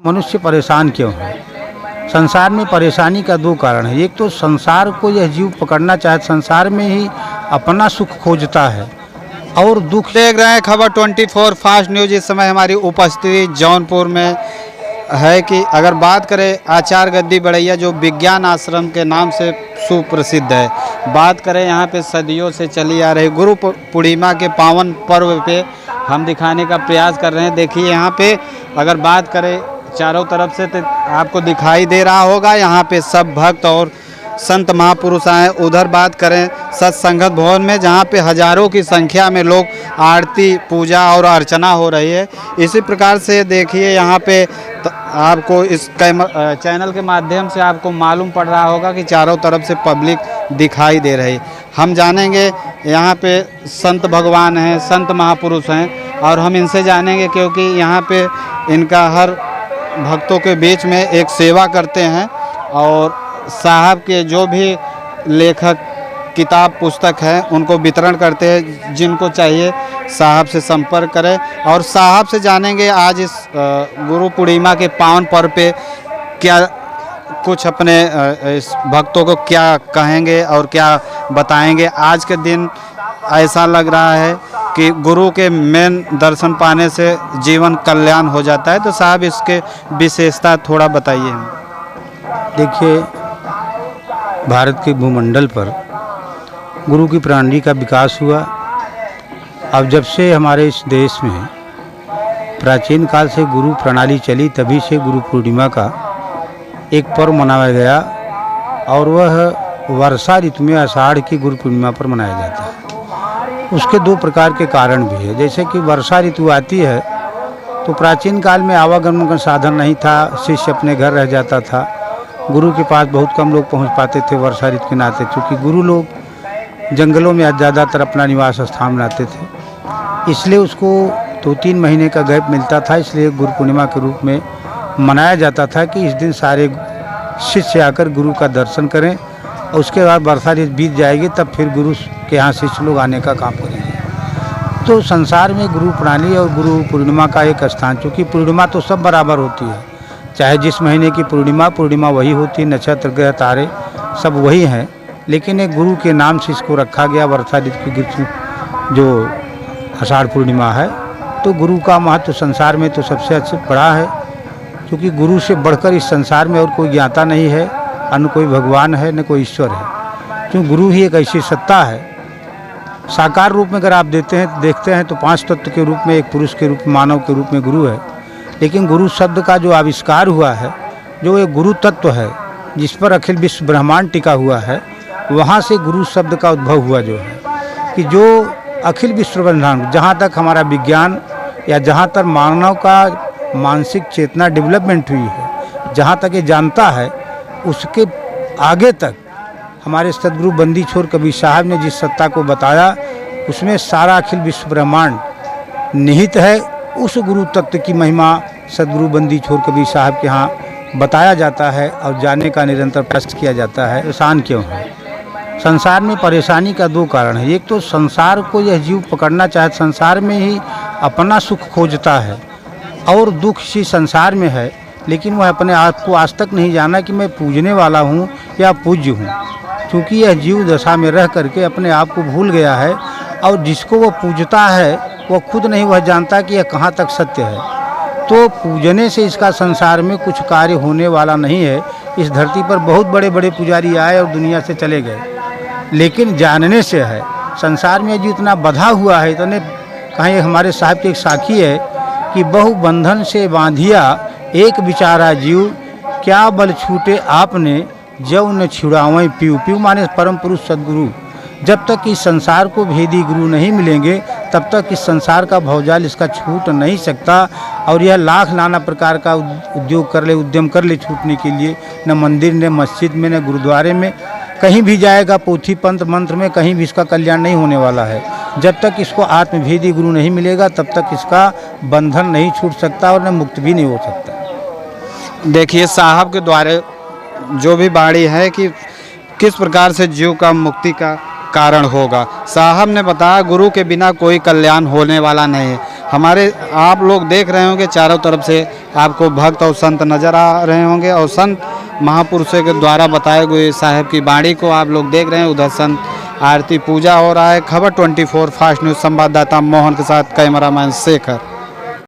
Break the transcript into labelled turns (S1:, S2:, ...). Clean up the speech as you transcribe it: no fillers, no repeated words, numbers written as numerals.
S1: मनुष्य परेशान क्यों है? संसार में परेशानी का दो कारण है। एक तो संसार को यह जीव पकड़ना चाहे, संसार में ही अपना सुख खोजता है और दुख।
S2: देख रहे हैं खबर 24 फास्ट न्यूज। इस समय हमारी उपस्थिति जौनपुर में है कि अगर बात करें आचार्य गद्दी बड़ैया जो विज्ञान आश्रम के नाम से सुप्रसिद्ध है, बात करें यहाँ पे सदियों से चली आ रही गुरु पूर्णिमा के पावन पर्व पे हम दिखाने का प्रयास कर रहे हैं। देखिए यहाँ पे अगर बात करें चारों तरफ से तो आपको दिखाई दे रहा होगा, यहाँ पे सब भक्त और संत महापुरुष आए। उधर बात करें सत्संगत भवन में जहाँ पे हजारों की संख्या में लोग आरती पूजा और अर्चना हो रही है। इसी प्रकार से देखिए यहाँ पे आपको इस चैनल के माध्यम से आपको मालूम पड़ रहा होगा कि चारों तरफ से पब्लिक दिखाई दे रही। हम जानेंगे यहाँ पे संत भगवान हैं, संत महापुरुष हैं और हम इनसे जानेंगे क्योंकि यहाँ पे इनका हर भक्तों के बीच में एक सेवा करते हैं और साहब के जो भी लेखक किताब पुस्तक हैं उनको वितरण करते हैं। जिनको चाहिए साहब से संपर्क करें और साहब से जानेंगे आज इस गुरु पूर्णिमा के पावन पर्व पे क्या कुछ अपने इस भक्तों को क्या कहेंगे और क्या बताएंगे। आज के दिन ऐसा लग रहा है कि गुरु के मेन दर्शन पाने से जीवन कल्याण हो जाता है। तो साहब इसके विशेषता थोड़ा बताइए।
S1: देखिए, भारत के भूमंडल पर गुरु की प्रणाली का विकास हुआ। अब जब से हमारे इस देश में प्राचीन काल से गुरु प्रणाली चली, तभी से गुरु पूर्णिमा का एक पर्व मनाया गया और वह वर्षा ऋतु में आषाढ़ की गुरु पूर्णिमा पर मनाया जाता है। उसके दो प्रकार के कारण भी है। जैसे कि वर्षा ऋतु आती है तो प्राचीन काल में आवागमन का साधन नहीं था, शिष्य अपने घर रह जाता था, गुरु के पास बहुत कम लोग पहुंच पाते थे वर्षा ऋतु के नाते, क्योंकि गुरु लोग जंगलों में ज़्यादातर अपना निवास स्थान बनाते थे। इसलिए उसको 2-3 महीने का गैप मिलता था। इसलिए गुरु पूर्णिमा के रूप में मनाया जाता था कि इस दिन सारे शिष्य आकर गुरु का दर्शन करें और उसके बाद वर्षा ऋतु बीत जाएगी, तब फिर गुरु के यहाँ शिष्य लोग आने का काम करेंगे। तो संसार में गुरु प्रणाली और गुरु पूर्णिमा का एक स्थान, चूँकि पूर्णिमा तो सब बराबर होती है, चाहे जिस महीने की पूर्णिमा वही होती है, नक्षत्र ग्रह तारे सब वही हैं, लेकिन एक गुरु के नाम से इसको रखा गया वर्षा ऋतु की जो आषाढ़ पूर्णिमा है। तो गुरु का महत्व संसार में तो सबसे अच्छा बड़ा है, क्योंकि गुरु से बढ़कर इस संसार में और कोई ज्ञाता नहीं है, न कोई भगवान है न कोई ईश्वर है। क्यों गुरु ही एक ऐसी सत्ता है। साकार रूप में अगर आप देखते हैं तो 5 तत्व के रूप में, एक पुरुष के रूप में, मानव के रूप में गुरु है। लेकिन गुरु शब्द का जो आविष्कार हुआ है, जो एक गुरु तत्व है जिस पर अखिल विश्व ब्रह्मांड टिका हुआ है, वहाँ से गुरु शब्द का उद्भव हुआ जो है कि जो अखिल विश्व ब्रह्मांड, जहाँ तक हमारा विज्ञान या जहाँ तक मानव का मानसिक चेतना डेवलपमेंट हुई है, जहाँ तक ये जानता है, उसके आगे तक हमारे सदगुरु बंदी छोड़ कबीर साहब ने जिस सत्ता को बताया, उसमें सारा अखिल विश्व ब्रह्मांड निहित है। उस गुरु तत्व की महिमा सदगुरु बंदी छोड़ कबीर साहब के यहाँ बताया जाता है और जानने का निरंतर प्रयास किया जाता है। परेशान क्यों है? संसार में परेशानी का दो कारण है। एक तो संसार को यह जीव पकड़ना चाहे, संसार में ही अपना सुख खोजता है और दुख इसी संसार में है, लेकिन वह अपने आप को आज तक नहीं जाना कि मैं पूजने वाला हूँ या पूज्य हूँ। क्योंकि यह जीव दशा में रह करके अपने आप को भूल गया है और जिसको वह पूजता है वह खुद नहीं वह जानता कि यह कहाँ तक सत्य है। तो पूजने से इसका संसार में कुछ कार्य होने वाला नहीं है। इस धरती पर बहुत बड़े बड़े पुजारी आए और दुनिया से चले गए, लेकिन जानने से है। संसार में जो इतना बधा हुआ है, इतने कहीं हमारे साहब की एक साखी है कि बहु बंधन से बांधिया एक बिचारा जीव, क्या बल छूटे आपने जब न छुड़ावें पीऊ। पीऊ माने परम पुरुष सदगुरु। जब तक इस संसार को भेदी गुरु नहीं मिलेंगे, तब तक इस संसार का भवजाल इसका छूट नहीं सकता। और यह लाख नाना प्रकार का उद्यम कर ले छूटने के लिए, न मंदिर न मस्जिद में न गुरुद्वारे में, कहीं भी जाएगा पोथी पंथ मंत्र में, कहीं भी इसका कल्याण नहीं होने वाला है। जब तक इसको आत्मभेदी गुरु नहीं मिलेगा, तब तक इसका बंधन नहीं छूट सकता और न मुक्त भी नहीं हो सकता।
S2: देखिए साहब के द्वारा जो भी बाणी है कि किस प्रकार से जीव का मुक्ति का कारण होगा। साहब ने बताया गुरु के बिना कोई कल्याण होने वाला नहीं है। हमारे आप लोग देख रहे होंगे चारों तरफ से आपको भक्त और संत नज़र आ रहे होंगे और संत महापुरुषों के द्वारा बताए हुए साहेब की बाणी को आप लोग देख रहे हैं। उधर संत आरती पूजा हो रहा है। खबर 24 फास्ट न्यूज़ संवाददाता मोहन के साथ कैमरामैन शेखर।